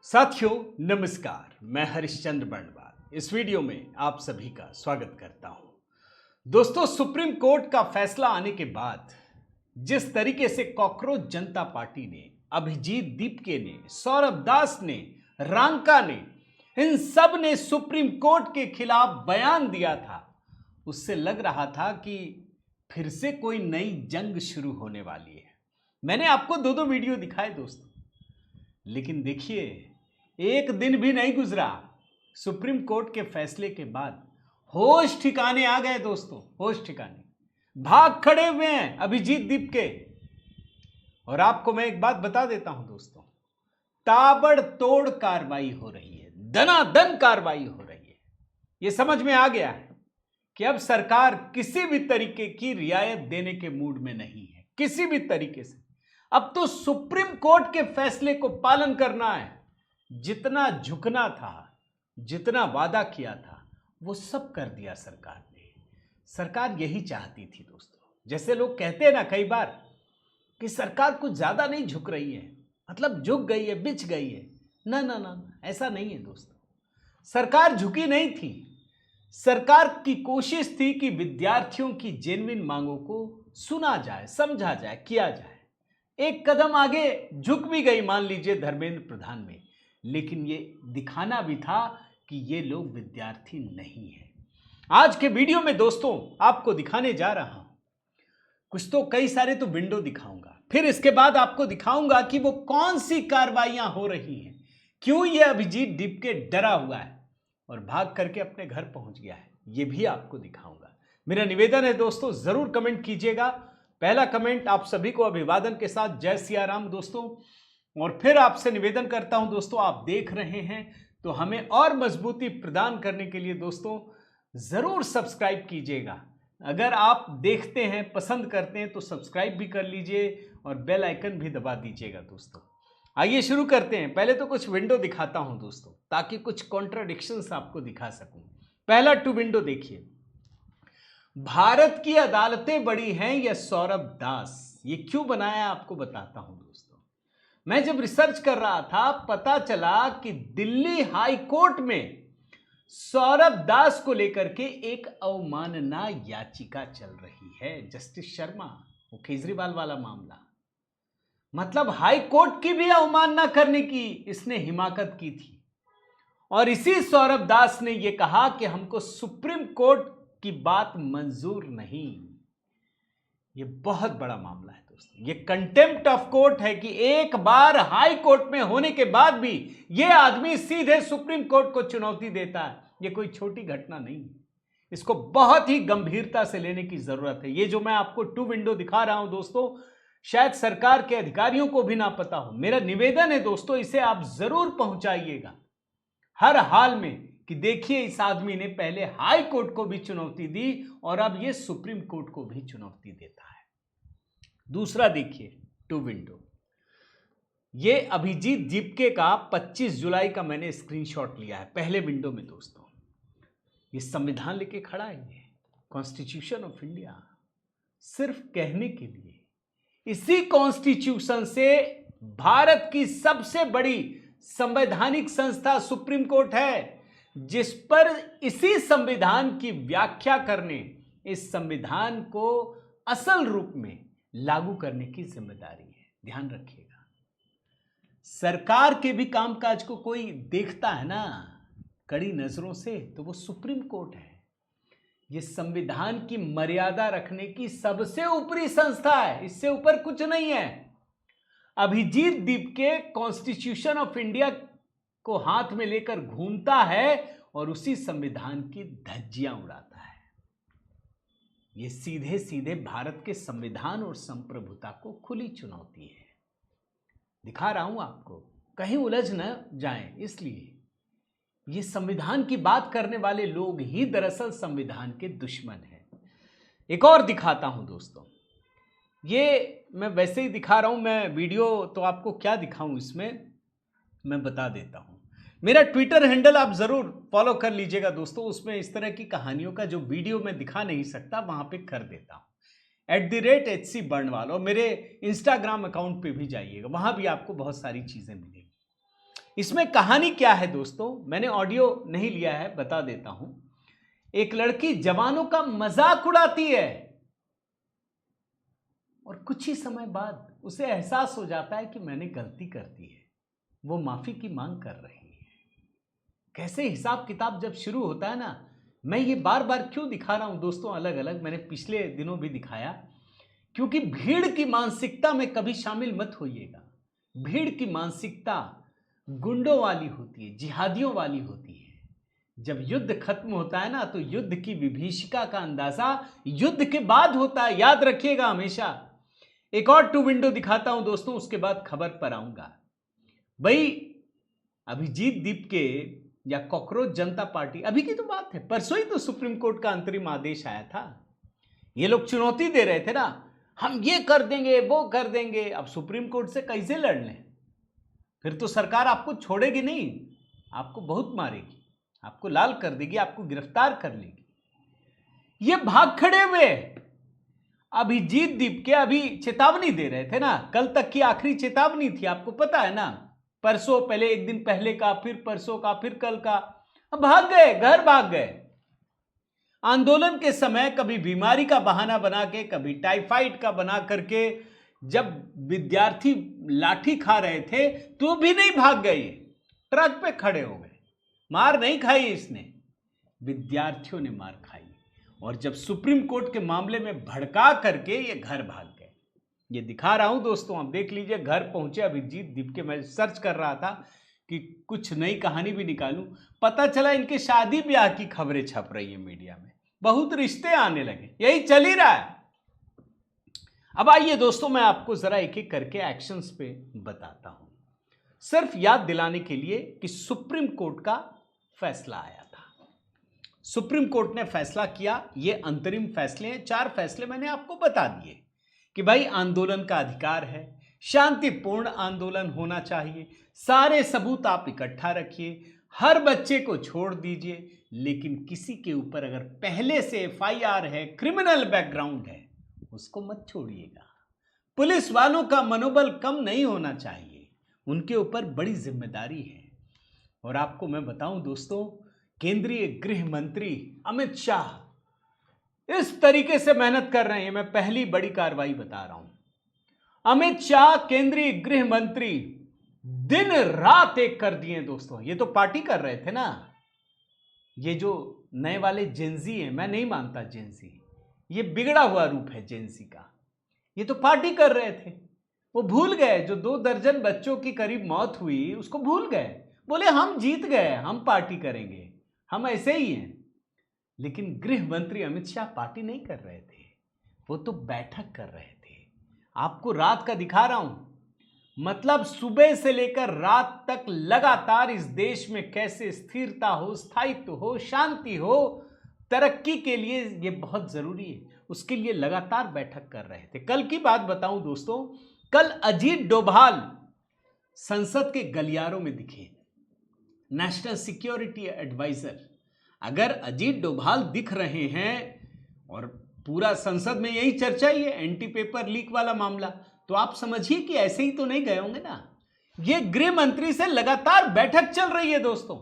साथियों नमस्कार, मैं हरिश्चंद्र बर्णवाल इस वीडियो में आप सभी का स्वागत करता हूं। दोस्तों, सुप्रीम कोर्ट का फैसला आने के बाद जिस तरीके से कॉकरोच जनता पार्टी ने, अभिजीत दीपके ने, सौरभ दास ने, रांका ने, इन सब ने सुप्रीम कोर्ट के खिलाफ बयान दिया था, उससे लग रहा था कि फिर से कोई नई जंग शुरू होने वाली है। मैंने आपको दो वीडियो दिखाए दोस्तों, लेकिन देखिए एक दिन भी नहीं गुजरा सुप्रीम कोर्ट के फैसले के बाद होश ठिकाने आ गए दोस्तों, होश ठिकाने भाग खड़े हुए हैं अभिजीत दीपके। और आपको मैं एक बात बता देता हूं दोस्तों, ताबड़तोड़ कार्रवाई हो रही है, दनादन कार्रवाई हो रही है। यह समझ में आ गया है कि अब सरकार किसी भी तरीके की रियायत देने के मूड में नहीं है, किसी भी तरीके से। अब तो सुप्रीम कोर्ट के फैसले को पालन करना है। जितना झुकना था, जितना वादा किया था, वो सब कर दिया सरकार ने। सरकार यही चाहती थी दोस्तों। जैसे लोग कहते हैं ना कई बार कि सरकार कुछ ज्यादा नहीं झुक रही है, मतलब झुक गई है, बिछ गई है। ना ना ना, ऐसा नहीं है दोस्तों। सरकार झुकी नहीं थी। सरकार की कोशिश थी कि विद्यार्थियों की जेन्युइन मांगों को सुना जाए, समझा जाए, किया जाए। एक कदम आगे झुक भी गई, मान लीजिए धर्मेंद्र प्रधान में, लेकिन ये दिखाना भी था कि ये लोग विद्यार्थी नहीं है। आज के वीडियो में दोस्तों आपको दिखाने जा रहा हूं, कुछ तो कई सारे तो विंडो दिखाऊंगा, फिर इसके बाद आपको दिखाऊंगा कि वो कौन सी कार्रवाइयां हो रही हैं, क्यों ये अभिजीत दीपके डरा हुआ है और भाग करके अपने घर पहुंच गया है, ये भी आपको दिखाऊंगा। मेरा निवेदन है दोस्तों, जरूर कमेंट कीजिएगा। पहला कमेंट आप सभी को अभिवादन के साथ जय सिया राम दोस्तों। और फिर आपसे निवेदन करता हूं दोस्तों, आप देख रहे हैं तो हमें और मजबूती प्रदान करने के लिए दोस्तों जरूर सब्सक्राइब कीजिएगा। अगर आप देखते हैं, पसंद करते हैं तो सब्सक्राइब भी कर लीजिए और बेल आइकन भी दबा दीजिएगा दोस्तों। आइए शुरू करते हैं। पहले तो कुछ विंडो दिखाता हूं दोस्तों, ताकि कुछ कॉन्ट्राडिक्शंस आपको दिखा सकूं। पहला विंडो देखिए। भारत की अदालतें बड़ी हैं या सौरभ दास, ये क्यों बनाया आपको बताता हूं दोस्तों। मैं जब रिसर्च कर रहा था, पता चला कि दिल्ली हाई कोर्ट में सौरभ दास को लेकर के एक अवमानना याचिका चल रही है। जस्टिस शर्मा, वो केजरीवाल वाला मामला, मतलब हाई कोर्ट की भी अवमानना करने की इसने हिमाकत की थी। और इसी सौरभ दास ने यह कहा कि हमको सुप्रीम कोर्ट की बात मंजूर नहीं। यह बहुत बड़ा मामला है दोस्तों। यह कंटेम्प्ट ऑफ कोर्ट है कि एक बार हाई कोर्ट में होने के बाद भी यह आदमी सीधे सुप्रीम कोर्ट को चुनौती देता है। यह कोई छोटी घटना नहीं है, इसको बहुत ही गंभीरता से लेने की जरूरत है। यह जो मैं आपको विंडो दिखा रहा हूं दोस्तों, शायद सरकार के अधिकारियों को भी ना पता हो। मेरा निवेदन है दोस्तों, इसे आप जरूर पहुंचाइएगा हर हाल में, कि देखिए इस आदमी ने पहले हाई कोर्ट को भी चुनौती दी और अब यह सुप्रीम कोर्ट को भी चुनौती देता है। दूसरा देखिए विंडो, ये अभिजीत दीपके का 25 जुलाई का मैंने स्क्रीनशॉट लिया है। पहले विंडो में दोस्तों ये संविधान लेके खड़ा है, ये कॉन्स्टिट्यूशन ऑफ इंडिया, सिर्फ कहने के लिए। इसी कॉन्स्टिट्यूशन से भारत की सबसे बड़ी संवैधानिक संस्था सुप्रीम कोर्ट है, जिस पर इसी संविधान की व्याख्या करने, इस संविधान को असल रूप में लागू करने की जिम्मेदारी है। ध्यान रखिएगा, सरकार के भी कामकाज को कोई देखता है ना कड़ी नजरों से, तो वो सुप्रीम कोर्ट है। ये संविधान की मर्यादा रखने की सबसे ऊपरी संस्था है, इससे ऊपर कुछ नहीं है। Abhijit Dipke constitution of India को हाथ में लेकर घूमता है और उसी संविधान की धज्जियां उड़ाता है। यह सीधे सीधे भारत के संविधान और संप्रभुता को खुली चुनौती है। दिखा रहा हूं आपको, कहीं उलझ न जाएं, इसलिए ये संविधान की बात करने वाले लोग ही दरअसल संविधान के दुश्मन हैं। एक और दिखाता हूं दोस्तों, ये मैं वैसे ही दिखा रहा हूं, मैं वीडियो तो आपको क्या दिखाऊं, इसमें मैं बता देता हूं। मेरा ट्विटर हैंडल आप जरूर फॉलो कर लीजिएगा दोस्तों, उसमें इस तरह की कहानियों का जो वीडियो मैं दिखा नहीं सकता वहां पे कर देता हूं, @HC बर्णवाल। और मेरे इंस्टाग्राम अकाउंट पे भी जाइएगा, वहां भी आपको बहुत सारी चीजें मिलेंगी। इसमें कहानी क्या है दोस्तों, मैंने ऑडियो नहीं लिया है, बता देता हूं। एक लड़की जवानों का मजाक उड़ाती है और कुछ ही समय बाद उसे एहसास हो जाता है कि मैंने गलती कर दी है। वो माफी की मांग कर रही है। कैसे हिसाब किताब जब शुरू होता है ना, मैं ये बार बार क्यों दिखा रहा हूं दोस्तों अलग अलग, मैंने पिछले दिनों भी दिखाया, क्योंकि भीड़ की मानसिकता में कभी शामिल मत होइएगा। भीड़ की मानसिकता गुंडों वाली होती है, जिहादियों वाली होती है। जब युद्ध खत्म होता है ना, तो युद्ध की विभीषिका का अंदाजा युद्ध के बाद होता है, याद रखिएगा हमेशा। एक और 2 विंडो दिखाता हूं दोस्तों, उसके बाद खबर पर आऊंगा। भाई अभिजीत दीप के या कॉकरोच जनता पार्टी, अभी की तो बात है, परसों ही तो सुप्रीम कोर्ट का अंतरिम आदेश आया था। ये लोग चुनौती दे रहे थे ना, हम ये कर देंगे वो कर देंगे। अब सुप्रीम कोर्ट से कैसे लड़ लें? फिर तो सरकार आपको छोड़ेगी नहीं, आपको बहुत मारेगी, आपको लाल कर देगी, आपको गिरफ्तार कर लेगी। ये भाग खड़े हुए अभिजीत दीप के अभी चेतावनी दे रहे थे ना, कल तक की आखिरी चेतावनी थी, आपको पता है ना। परसों पहले, एक दिन पहले का, फिर परसों का, फिर कल का। अब भाग गए, घर भाग गए। आंदोलन के समय कभी बीमारी का बहाना बना के, कभी टाइफाइड का बना करके, जब विद्यार्थी लाठी खा रहे थे तो भी नहीं भाग गए, ट्रक पे खड़े हो गए। मार नहीं खाई इसने, विद्यार्थियों ने मार खाई। और जब सुप्रीम कोर्ट के मामले में भड़का करके ये घर भाग गए। ये दिखा रहा हूं दोस्तों, आप देख लीजिए। घर पहुंचे अभिजीत दीप के, मैं सर्च कर रहा था कि कुछ नई कहानी भी निकालूं, पता चला इनके शादी ब्याह की खबरें छप रही है मीडिया में, बहुत रिश्ते आने लगे, यही चल ही रहा है। अब आइए दोस्तों, मैं आपको जरा एक एक करके एक्शंस पे बताता हूं, सिर्फ याद दिलाने के लिए कि सुप्रीम कोर्ट का फैसला आया था। सुप्रीम कोर्ट ने फैसला किया, ये अंतरिम फैसले हैं, 4 फैसले मैंने आपको बता दिए कि भाई आंदोलन का अधिकार है, शांतिपूर्ण आंदोलन होना चाहिए, सारे सबूत आप इकट्ठा रखिए, हर बच्चे को छोड़ दीजिए, लेकिन किसी के ऊपर अगर पहले से एफआईआर है, क्रिमिनल बैकग्राउंड है, उसको मत छोड़िएगा। पुलिस वालों का मनोबल कम नहीं होना चाहिए, उनके ऊपर बड़ी जिम्मेदारी है। और आपको मैं बताऊं दोस्तों, केंद्रीय गृह मंत्री अमित शाह इस तरीके से मेहनत कर रहे हैं, मैं पहली बड़ी कार्रवाई बता रहा हूं। अमित शाह केंद्रीय गृह मंत्री दिन रात एक कर दिए दोस्तों। ये तो पार्टी कर रहे थे ना, ये जो नए वाले जेंजी हैं, मैं नहीं मानता जेंजी, ये बिगड़ा हुआ रूप है जेंजी का। ये तो पार्टी कर रहे थे, वो भूल गए, जो 2 दर्जन बच्चों की करीब मौत हुई उसको भूल गए, बोले हम जीत गए, हम पार्टी करेंगे, हम ऐसे ही हैं। लेकिन गृह मंत्री अमित शाह पार्टी नहीं कर रहे थे, वो तो बैठक कर रहे थे। आपको रात का दिखा रहा हूं, मतलब सुबह से लेकर रात तक लगातार इस देश में कैसे स्थिरता हो, स्थायित्व हो, शांति हो, तरक्की के लिए ये बहुत जरूरी है, उसके लिए लगातार बैठक कर रहे थे। कल की बात बताऊं दोस्तों, कल अजीत डोभाल संसद के गलियारों में दिखे, नेशनल सिक्योरिटी एडवाइजर। अगर अजीत डोभाल दिख रहे हैं और पूरा संसद में यही चर्चा ही है, एंटी पेपर लीक वाला मामला, तो आप समझिए कि ऐसे ही तो नहीं गए होंगे ना। ये गृह मंत्री से लगातार बैठक चल रही है दोस्तों,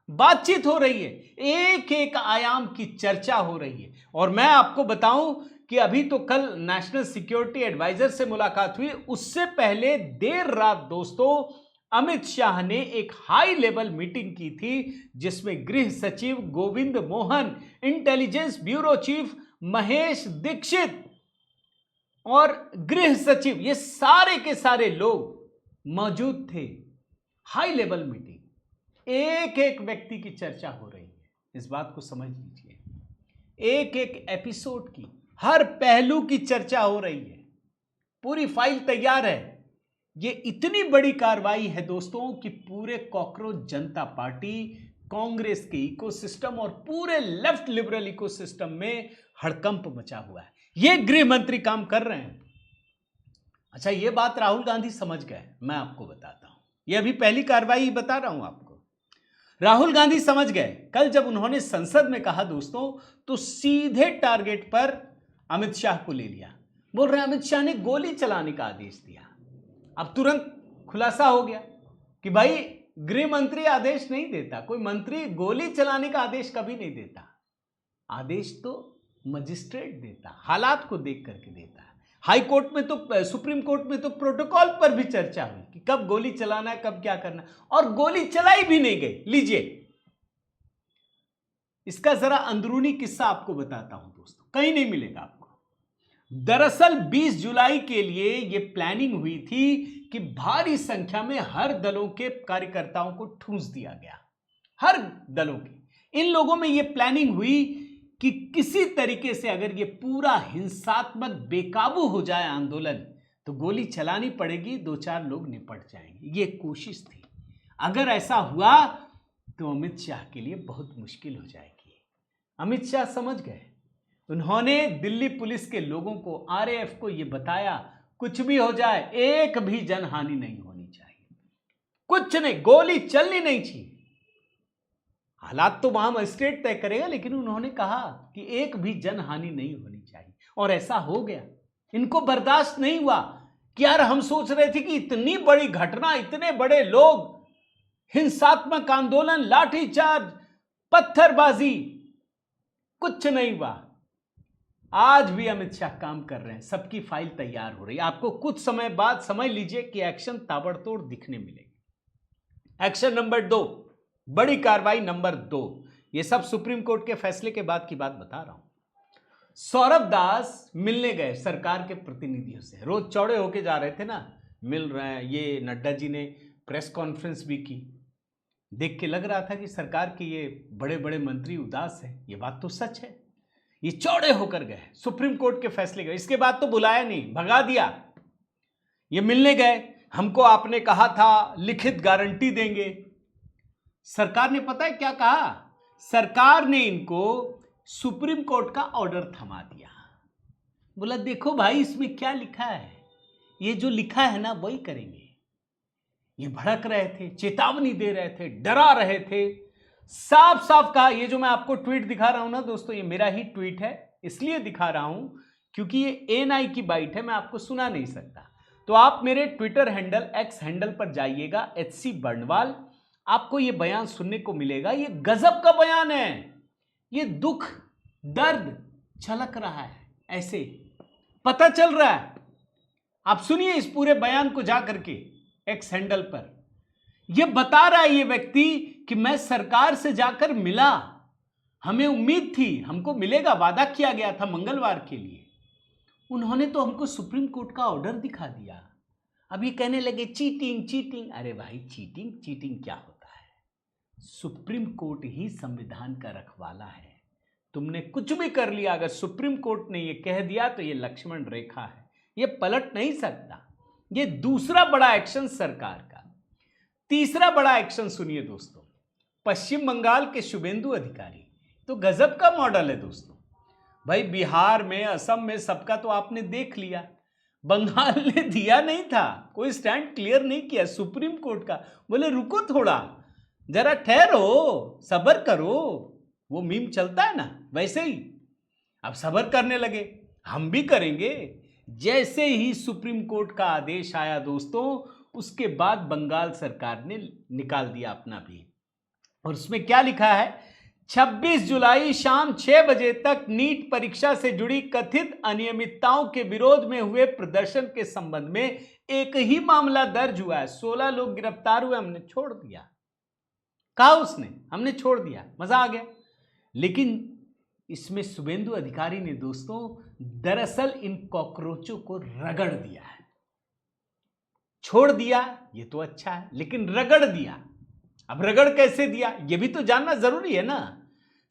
बातचीत हो रही है, एक एक आयाम की चर्चा हो रही है। और मैं आपको बताऊं कि अभी तो कल नेशनल सिक्योरिटी एडवाइजर से मुलाकात हुई, उससे पहले देर रात दोस्तों अमित शाह ने एक हाई लेवल मीटिंग की थी, जिसमें गृह सचिव Govind Mohan, intelligence bureau chief Mahesh Dixit और गृह सचिव, ये सारे के सारे लोग मौजूद थे। हाई लेवल मीटिंग, एक एक व्यक्ति की चर्चा हो रही है, इस बात को समझ लीजिए। एक एक एपिसोड की, हर पहलू की चर्चा हो रही है, पूरी फाइल तैयार है। ये इतनी बड़ी कार्रवाई है दोस्तों कि पूरे कॉकरोच जनता पार्टी, कांग्रेस के इकोसिस्टम और पूरे लेफ्ट लिबरल इकोसिस्टम में हड़कंप मचा हुआ है। ये गृह मंत्री काम कर रहे हैं। अच्छा, ये बात राहुल गांधी समझ गए, मैं आपको बताता हूं, ये अभी पहली कार्रवाई बता रहा हूं आपको। राहुल गांधी समझ गए, कल जब उन्होंने संसद में कहा दोस्तों, तो सीधे टारगेट पर अमित शाह को ले लिया। बोल रहे अमित शाह ने गोली चलाने का आदेश दिया। अब तुरंत खुलासा हो गया कि भाई गृह मंत्री आदेश नहीं देता, कोई मंत्री गोली चलाने का आदेश कभी नहीं देता। आदेश तो मजिस्ट्रेट देता, हालात को देख करके देता है। हाई कोर्ट में तो, सुप्रीम कोर्ट में तो प्रोटोकॉल पर भी चर्चा हुई कि कब गोली चलाना है, कब क्या करना है, और गोली चलाई भी नहीं गई। लीजिए इसका जरा अंदरूनी किस्सा आपको बताता हूं दोस्तों, कहीं नहीं मिलेगा आपको। दरअसल 20 जुलाई के लिए यह प्लानिंग हुई थी कि भारी संख्या में हर दलों के कार्यकर्ताओं को ठूंस दिया गया, हर दलों के। इन लोगों में यह प्लानिंग हुई कि किसी तरीके से अगर यह पूरा हिंसात्मक बेकाबू हो जाए आंदोलन, तो गोली चलानी पड़ेगी, 2-4 लोग निपट जाएंगे। यह कोशिश थी। अगर ऐसा हुआ तो अमित शाह के लिए बहुत मुश्किल हो जाएगी। अमित शाह समझ गए। उन्होंने दिल्ली पुलिस के लोगों को, आरएएफ को यह बताया, कुछ भी हो जाए, एक भी जनहानि नहीं होनी चाहिए, कुछ नहीं, गोली चलनी नहीं चाहिए। हालात तो वहां मजिस्ट्रेट तय करेगा, लेकिन उन्होंने कहा कि एक भी जनहानि नहीं होनी चाहिए, और ऐसा हो गया। इनको बर्दाश्त नहीं हुआ कि यार हम सोच रहे थे कि इतनी बड़ी घटना, इतने बड़े लोग, हिंसात्मक आंदोलन, लाठीचार्ज, पत्थरबाजी, कुछ नहीं हुआ। आज भी अमित शाह काम कर रहे हैं, सबकी फाइल तैयार हो रही है। आपको कुछ समय बाद समझ लीजिए कि एक्शन ताबड़तोड़ दिखने मिलेगी। एक्शन नंबर 2, बड़ी कार्रवाई नंबर 2। यह सब सुप्रीम कोर्ट के फैसले के बाद की बात बता रहा हूं। सौरभ दास मिलने गए सरकार के प्रतिनिधियों से, रोज चौड़े होके जा रहे थे ना, मिल रहे हैं। ये नड्डा जी ने प्रेस कॉन्फ्रेंस भी की। देख के लग रहा था कि सरकार के ये बड़े बड़े मंत्री उदास हैं। ये बात तो सच है। ये चौड़े होकर गए, सुप्रीम कोर्ट के फैसले गए। इसके बाद तो बुलाया नहीं, भगा दिया। ये मिलने गए, हमको आपने कहा था लिखित गारंटी देंगे। सरकार ने पता है क्या कहा? सरकार ने इनको सुप्रीम कोर्ट का ऑर्डर थमा दिया। बोला देखो भाई इसमें क्या लिखा है, ये जो लिखा है ना वही करेंगे। ये भड़क रहे थे, चेतावनी दे रहे थे, डरा रहे थे, साफ साफ कहा। ये जो मैं आपको ट्वीट दिखा रहा हूं ना दोस्तों, ये मेरा ही ट्वीट है, इसलिए दिखा रहा हूं क्योंकि ये एएनआई की बाइट है, मैं आपको सुना नहीं सकता। तो आप मेरे ट्विटर हैंडल, एक्स हैंडल पर जाइएगा, HC बर्णवाल, आपको ये बयान सुनने को मिलेगा। ये गजब का बयान है। ये दुख, दर्द छलक रहा है, ऐसे पता चल रहा है। आप सुनिए इस पूरे बयान को जा करके एक्स हैंडल पर। यह बता रहा है ये व्यक्ति कि मैं सरकार से जाकर मिला, हमें उम्मीद थी, हमको मिलेगा, वादा किया गया था मंगलवार के लिए। उन्होंने तो हमको सुप्रीम कोर्ट का ऑर्डर दिखा दिया। अब ये कहने लगे चीटिंग चीटिंग। अरे भाई चीटिंग चीटिंग क्या होता है? सुप्रीम कोर्ट ही संविधान का रखवाला है। तुमने कुछ भी कर लिया, अगर सुप्रीम कोर्ट ने ये कह दिया तो ये लक्ष्मण रेखा है, ये पलट नहीं सकता। ये दूसरा बड़ा एक्शन सरकार का। तीसरा बड़ा एक्शन सुनिए दोस्तों, पश्चिम बंगाल के शुभेंदु अधिकारी तो गजब का मॉडल है दोस्तों। भाई बिहार में, असम में सबका तो आपने देख लिया, बंगाल ने दिया नहीं था, कोई स्टैंड क्लियर नहीं किया सुप्रीम कोर्ट का। बोले रुको थोड़ा, जरा ठहरो, सब्र करो। वो मीम चलता है ना, वैसे ही अब सब्र करने लगे, हम भी करेंगे। जैसे ही सुप्रीम कोर्ट का आदेश आया दोस्तों, उसके बाद बंगाल सरकार ने निकाल दिया अपना भी। और उसमें क्या लिखा है? 26 जुलाई शाम 6 बजे तक नीट परीक्षा से जुड़ी कथित अनियमितताओं के विरोध में हुए प्रदर्शन के संबंध में एक ही मामला दर्ज हुआ है। 16 लोग गिरफ्तार हुए, हमने छोड़ दिया। कहा उसने, हमने छोड़ दिया, मजा आ गया। लेकिन इसमें शुभेंदु अधिकारी ने दोस्तों दरअसल इन कॉकरोचों को रगड़ दिया है। छोड़ दिया ये तो अच्छा है, लेकिन रगड़ दिया। अब रगड़ कैसे दिया ये भी तो जानना जरूरी है ना।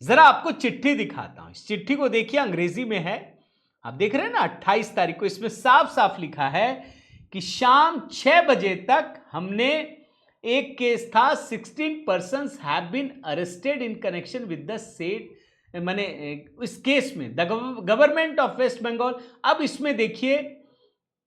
जरा आपको चिट्ठी दिखाता हूं, इस चिट्ठी को देखिए, अंग्रेजी में है, आप देख रहे हैं ना। 28 तारीख को इसमें साफ साफ लिखा है कि शाम 6 बजे तक हमने एक केस था, 16 persons have been arrested in connection with the said, माने इस केस में the government of West Bengal. अब इसमें देखिए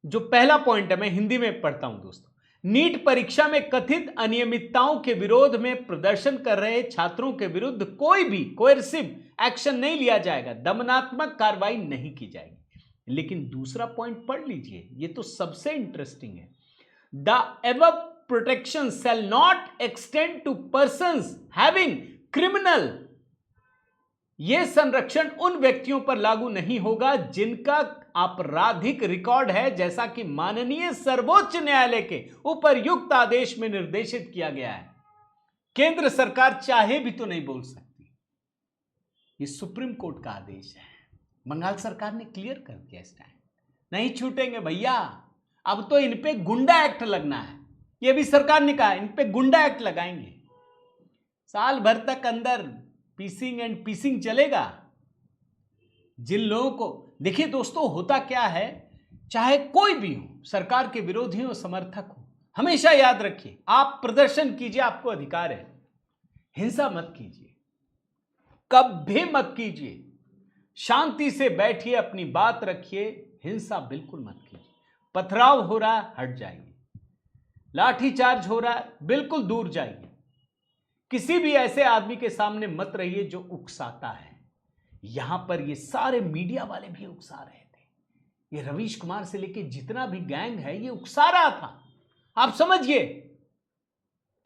जो पहला पॉइंट है, मैं हिंदी में पढ़ता हूं दोस्तों। नीट परीक्षा में कथित अनियमितताओं के विरोध में प्रदर्शन कर रहे छात्रों के विरुद्ध कोई भी कोएर्सिव एक्शन नहीं लिया जाएगा, दमनात्मक कार्रवाई नहीं की जाएगी। लेकिन दूसरा पॉइंट पढ़ लीजिए, ये तो सबसे इंटरेस्टिंग है। The above protection shall not extend to persons having criminal, यह संरक्षण उन व्यक्तियों पर लागू नहीं होगा जिनका आपराधिक रिकॉर्ड है, जैसा कि माननीय सर्वोच्च न्यायालय के उपर्युक्त आदेश में निर्देशित किया गया है। केंद्र सरकार चाहे भी तो नहीं बोल सकती, ये सुप्रीम कोर्ट का आदेश है। बंगाल सरकार ने क्लियर कर दिया स्टैंड, नहीं छूटेंगे भैया। अब तो इन पे गुंडा एक्ट लगना है, ये भी सरकार ने कहा, इन पे गुंडा एक्ट लगाएंगे। साल भर तक अंदर पीसिंग एंड पीसिंग चलेगा। जिन लोगों को, देखिए दोस्तों, होता क्या है, चाहे कोई भी हो, सरकार के विरोधी हो, समर्थक हो, हमेशा याद रखिए, आप प्रदर्शन कीजिए, आपको अधिकार है, हिंसा मत कीजिए, कभी मत कीजिए। शांति से बैठिए, अपनी बात रखिए, हिंसा बिल्कुल मत कीजिए। पथराव हो रहा है, हट जाइए। लाठीचार्ज हो रहा है, बिल्कुल दूर जाइए। किसी भी ऐसे आदमी के सामने मत रहिए जो उकसाता है। यहां पर ये सारे मीडिया वाले भी उकसा रहे थे। ये रवीश कुमार से लेके जितना भी गैंग है, ये उकसा रहा था, आप समझिए।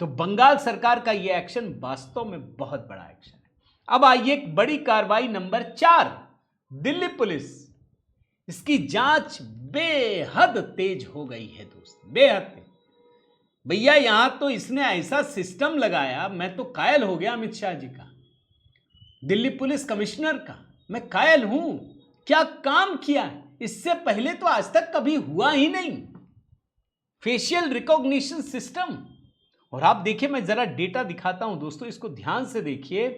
तो बंगाल सरकार का ये एक्शन वास्तव में बहुत बड़ा एक्शन है। अब आइए एक बड़ी कार्रवाई नंबर 4, दिल्ली पुलिस, इसकी जांच बेहद तेज हो गई है दोस्त, बेहद तेज। भैया यहां तो इसने ऐसा सिस्टम लगाया, मैं तो कायल हो गया अमित शाह जी का, दिल्ली पुलिस कमिश्नर का, मैं कायल हूं। क्या काम किया है, इससे पहले तो आज तक कभी हुआ ही नहीं। Facial recognition system. और आप देखिए, मैं जरा डेटा दिखाता हूं दोस्तों, इसको ध्यान से देखिए।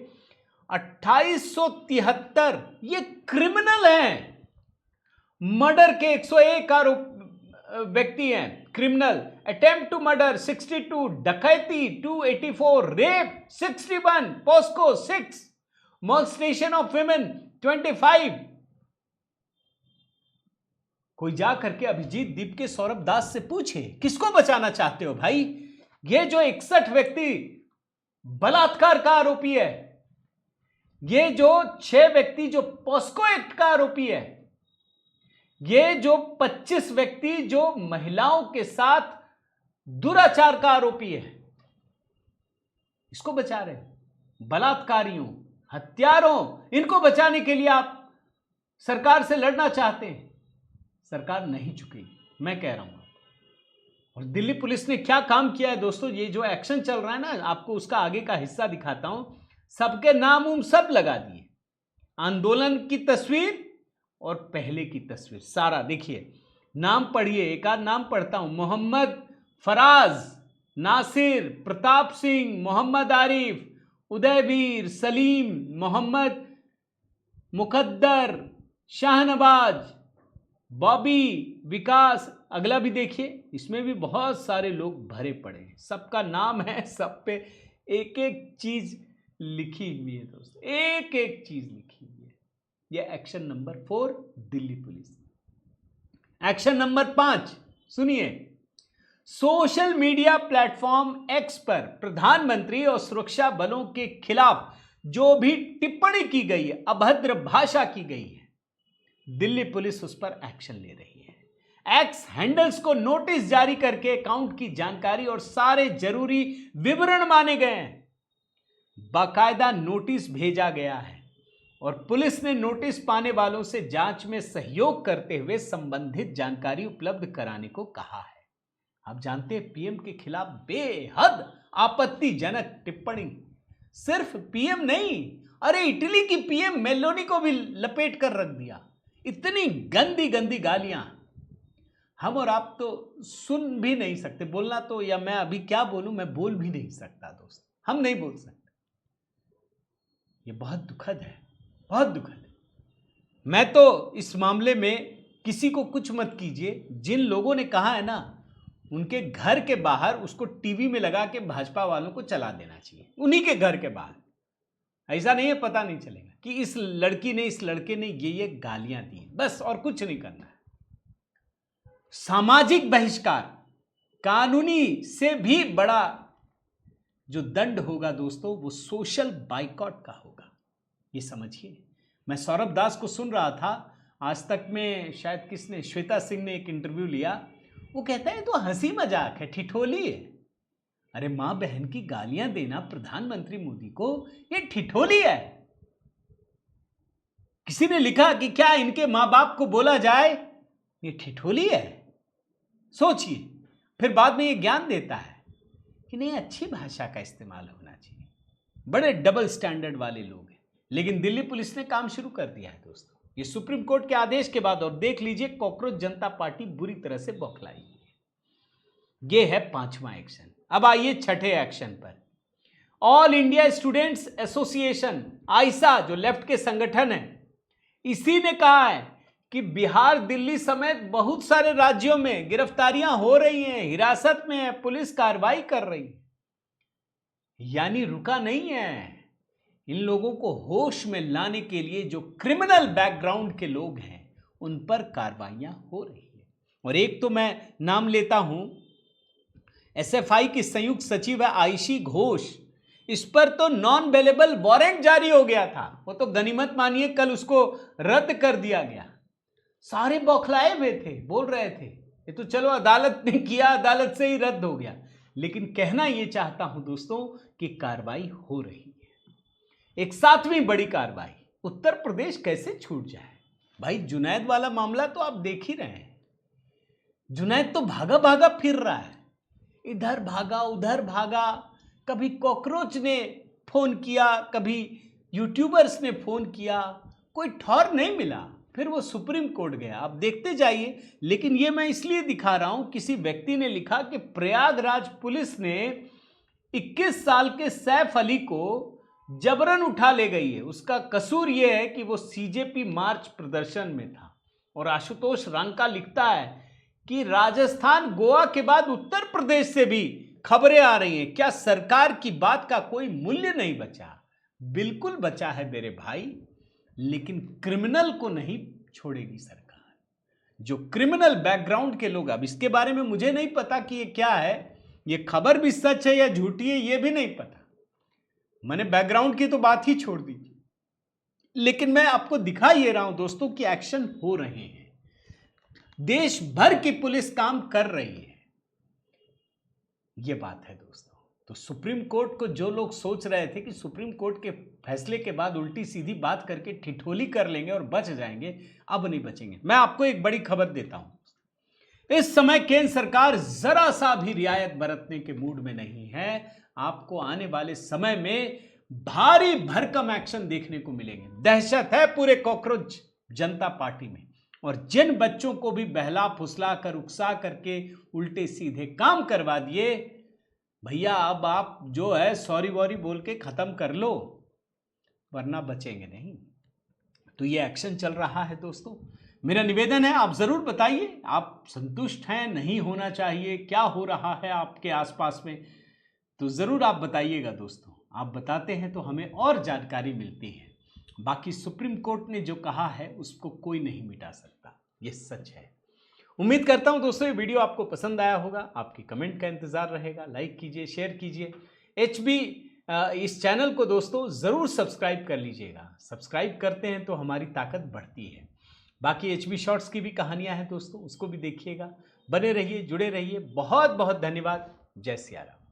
2873 ये क्रिमिनल हैं। मर्डर के 101 आरोप व्यक्ति हैं क्रिमिनल। अटेम्प्ट टू मर्डर 62, डकैती 284, rape 61, POCSO 6, molestation of women 25। कोई जा करके अभिजीत दीपके सौरभ दास से पूछे, किसको बचाना चाहते हो भाई? ये जो 61 व्यक्ति बलात्कार का आरोपी है, ये जो 6 व्यक्ति जो पोस्को एक्ट का आरोपी है, ये जो 25 व्यक्ति जो महिलाओं के साथ दुराचार का आरोपी है, इसको बचा रहे। बलात्कारियों, हत्यारों, इनको बचाने के लिए आप सरकार से लड़ना चाहते हैं। सरकार नहीं झुकेगी, मैं कह रहा हूं। और दिल्ली पुलिस ने क्या काम किया है दोस्तों, ये जो एक्शन चल रहा है ना, आपको उसका आगे का हिस्सा दिखाता हूं। सबके नाम सब लगा दिए, आंदोलन की तस्वीर और पहले की तस्वीर, सारा देखिए। नाम पढ़िए, एक आध नाम पढ़ता हूं। मोहम्मद फराज, नासिर, प्रताप सिंह, मोहम्मद आरिफ, उदयवीर, सलीम, मोहम्मद मुकद्दर, शाहनवाज, बॉबी, विकास। अगला भी देखिए, इसमें भी बहुत सारे लोग भरे पड़े हैं, सबका नाम है, सब पे एक एक चीज लिखी हुई है दोस्तों, एक एक चीज लिखी हुई है। यह action number 4 Delhi police. Action number 5 सुनिए। सोशल मीडिया प्लेटफॉर्म एक्स पर प्रधानमंत्री और सुरक्षा बलों के खिलाफ जो भी टिप्पणी की गई है, अभद्र भाषा की गई है, दिल्ली पुलिस उस पर एक्शन ले रही है। एक्स हैंडल्स को नोटिस जारी करके अकाउंट की जानकारी और सारे जरूरी विवरण माने गए हैं। बाकायदा नोटिस भेजा गया है और पुलिस ने नोटिस पाने वालों से जांच में सहयोग करते हुए संबंधित जानकारी उपलब्ध कराने को कहा है। आप जानते हैं, पीएम के खिलाफ बेहद आपत्तिजनक टिप्पणी। सिर्फ पीएम नहीं, अरे इटली की पीएम मेलोनी को भी लपेट कर रख दिया। इतनी गंदी गंदी गालियां हम और आप तो सुन भी नहीं सकते। बोलना तो, या मैं अभी क्या बोलूं, मैं बोल भी नहीं सकता दोस्त, हम नहीं बोल सकते। ये बहुत दुखद है, बहुत दुखद है। मैं तो इस मामले में किसी को कुछ मत कीजिए। जिन लोगों ने कहा है ना, उनके घर के बाहर उसको टीवी में लगा के भाजपा वालों को चला देना चाहिए, उन्हीं के घर के बाहर। ऐसा नहीं है, पता नहीं चलेगा कि इस लड़की ने, इस लड़के ने ये गालियां दी, बस, और कुछ नहीं करना है। सामाजिक बहिष्कार, कानूनी से भी बड़ा जो दंड होगा दोस्तों, वो सोशल बाइकॉट का होगा, ये समझिए। मैं सौरभ दास को सुन रहा था आज तक में, शायद किसने, श्वेता सिंह ने एक इंटरव्यू लिया। वो कहता है तो हंसी मजाक है, ठिठोली है, अरे मां बहन की गालियां देना प्रधानमंत्री मोदी को ये ठिठोली है। किसी ने लिखा कि क्या इनके मां बाप को बोला जाए ये ठिठोली है। सोचिए, फिर बाद में ये ज्ञान देता है कि नहीं, अच्छी भाषा का इस्तेमाल होना चाहिए। बड़े डबल स्टैंडर्ड वाले लोग हैं। लेकिन दिल्ली पुलिस ने काम शुरू कर दिया है दोस्तों, ये सुप्रीम कोर्ट के आदेश के बाद। और देख लीजिए, कॉकरोच जनता पार्टी बुरी तरह से बौखलाई है। ये है 5वां एक्शन। अब आइए 6ठे एक्शन पर। ऑल इंडिया स्टूडेंट्स एसोसिएशन आइसा, जो लेफ्ट के संगठन है, इसी ने कहा है कि बिहार, दिल्ली समेत बहुत सारे राज्यों में गिरफ्तारियां हो रही हैं, हिरासत में है, पुलिस कार्रवाई कर रही है। यानी रुका नहीं है। इन लोगों को होश में लाने के लिए जो क्रिमिनल बैकग्राउंड के लोग हैं उन पर कार्रवाइयां हो रही है। और एक तो मैं नाम लेता हूं, एसएफआई की संयुक्त सचिव है आयशी घोष। इस पर तो नॉन बेलेबल वारंट जारी हो गया था, वो तो गनीमत मानिए कल उसको रद्द कर दिया गया। सारे बौखलाए हुए थे, बोल रहे थे ये तो चलो अदालत ने किया, अदालत से ही रद्द हो गया। लेकिन कहना ये चाहता हूं दोस्तों कि कार्रवाई हो रही है। एक 7वीं बड़ी कार्रवाई, उत्तर प्रदेश कैसे छूट जाए। भाई जुनैद वाला मामला तो आप देख ही रहे हैं। जुनैद तो भागा भागा फिर रहा है, इधर भागा उधर भागा। कभी कॉकरोच ने फोन किया, कभी यूट्यूबर्स ने फोन किया, कोई ठौर नहीं मिला। फिर वो सुप्रीम कोर्ट गया। आप देखते जाइए। लेकिन ये मैं इसलिए दिखा रहा हूं, किसी व्यक्ति ने लिखा कि प्रयागराज पुलिस ने 21 साल के सैफ अली को जबरन उठा ले गई है। उसका कसूर यह है कि वो सीजेपी मार्च प्रदर्शन में था। और आशुतोष रांका लिखता है कि राजस्थान, गोवा के बाद उत्तर प्रदेश से भी खबरें आ रही हैं। क्या सरकार की बात का कोई मूल्य नहीं बचा? बिल्कुल बचा है मेरे भाई, लेकिन क्रिमिनल को नहीं छोड़ेगी सरकार। जो क्रिमिनल बैकग्राउंड के लोग, अब इसके बारे में मुझे नहीं पता कि ये क्या है, ये खबर भी सच है या झूठी है, ये भी नहीं पता। मैंने बैकग्राउंड की तो बात ही छोड़ दी। लेकिन मैं आपको दिखा ये रहा हूं दोस्तों कि एक्शन हो रहे हैं। देश भर की पुलिस काम कर रही है, ये बात है दोस्तों। तो सुप्रीम कोर्ट को जो लोग सोच रहे थे कि सुप्रीम कोर्ट के फैसले के बाद उल्टी सीधी बात करके ठिठोली कर लेंगे और बच जाएंगे, अब नहीं बचेंगे। मैं आपको एक बड़ी खबर देता हूं। इस समय केंद्र सरकार जरा सा भी रियायत बरतने के मूड में नहीं है। आपको आने वाले समय में भारी भरकम एक्शन देखने को मिलेंगे। दहशत है पूरे कॉकरोच जनता पार्टी में। और जिन बच्चों को भी बहला फुसला कर, उकसा करके उल्टे सीधे काम करवा दिए, भैया अब आप जो है सॉरी वॉरी बोल के खत्म कर लो, वरना बचेंगे नहीं। तो ये एक्शन चल रहा है दोस्तों। मेरा निवेदन है, आप जरूर बताइए, आप संतुष्ट हैं, नहीं होना चाहिए, क्या हो रहा है आपके आसपास में, तो जरूर आप बताइएगा दोस्तों। आप बताते हैं तो हमें और जानकारी मिलती है। बाकी सुप्रीम कोर्ट ने जो कहा है उसको कोई नहीं मिटा सकता, ये सच है। उम्मीद करता हूं दोस्तों ये वीडियो आपको पसंद आया होगा। आपकी कमेंट का इंतजार रहेगा। लाइक कीजिए, शेयर कीजिए। एचबी इस चैनल को दोस्तों ज़रूर सब्सक्राइब कर लीजिएगा। सब्सक्राइब करते हैं तो हमारी ताकत बढ़ती है। बाकी एचबी शॉर्ट्स की भी कहानियां हैं दोस्तों, उसको भी देखिएगा। बने रहिए, जुड़े रहिए। बहुत बहुत धन्यवाद। जय सिया राम।